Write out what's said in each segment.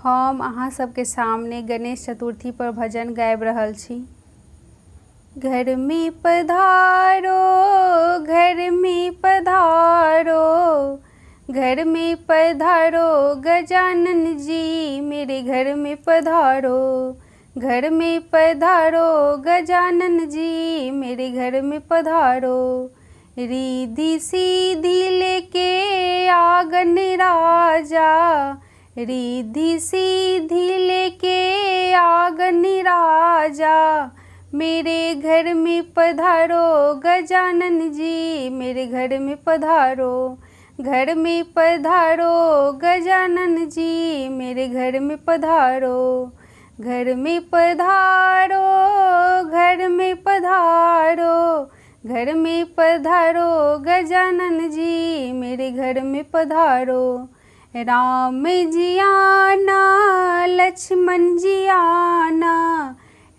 हम अहाँ सबके सामने गणेश चतुर्थी पर भजन गाबि रहल छी। घर में पधारो, घर में पधारो, घर में पधारो गजानन जी, मेरे घर में पधारो, घर में पधारो गजानन जी, मेरे घर में पधारो। रिद्धि सीधी लेके आ गणराजा, रिद्धि सीधी लेके आ गणराजा, मेरे घर में पधारो गजानन जी, मेरे घर में पधारो, घर में पधारो गजानन जी, मेरे घर में पधारो, घर में पधारो, घर में पधारो, घर में पधारो गजानन जी, मेरे घर में पधारो। राम जी आना, लक्ष्मण जी आना,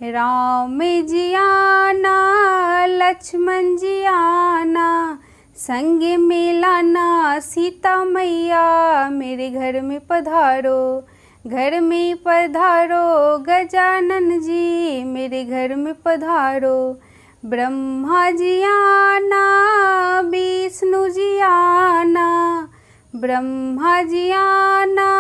राम जी आना, लक्ष्मण जी आना, संग में लाना सीता मैया, मेरे घर में पधारो, घर में पधारो गजानन जी, मेरे घर में पधारो। ब्रह्मा जी आना, विष्णु जी आना, ब्रह्मा जी आना,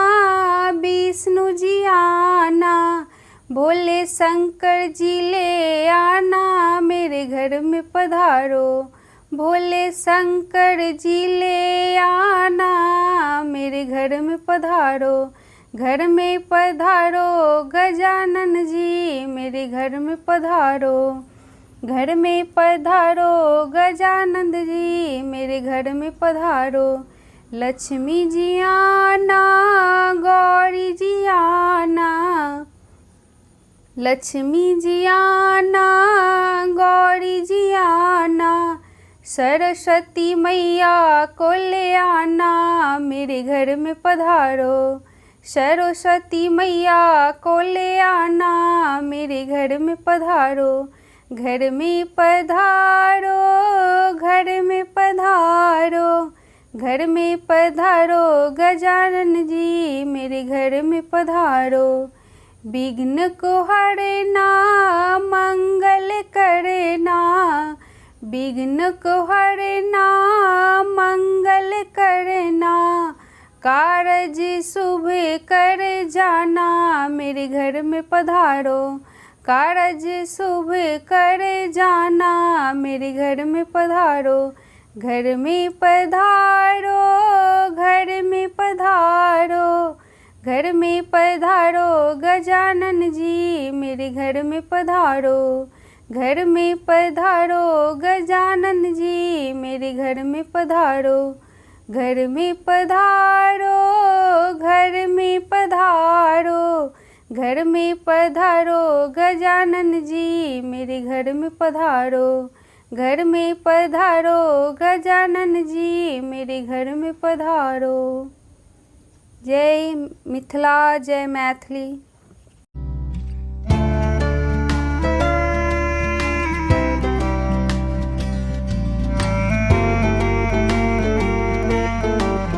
विष्णु जी आना, भोले शंकर जी ले आना, मेरे घर में पधारो, भोले शंकर जी ले आना, मेरे घर में पधारो, घर में पधारो गजानन जी, मेरे घर में पधारो, घर में पधारो गजानन जी, मेरे घर में पधारो। लक्ष्मी जी आना, गौरी जी आना, लक्ष्मी जी आना, गौरी जी आना, सरस्वती मैया को ले आना, मेरे घर में पधारो, सरस्वती मैया को ले आना, मेरे घर में पधारो, घर में पधारो, घर में पधारो, घर में पधारो गजानन जी, मेरे घर में पधारो। विघ्न को हरना, मंगल करना, विघ्न को हरना, मंगल करना, कारज शुभ कर जाना, मेरे घर में पधारो, कारज शुभ कर जाना, मेरे घर में पधारो, घर में पधारो, घर में पधारो, घर में पधारो गजानन जी, मेरे घर में पधारो, घर में पधारो गजानन जी, मेरे घर में पधारो, घर में पधारो, घर में पधारो, घर में पधारो गजानन जी, मेरे घर में पधारो, घर में पधारो गजानन जी, मेरे घर में पधारो। जय मिथिला, जय मैथिली।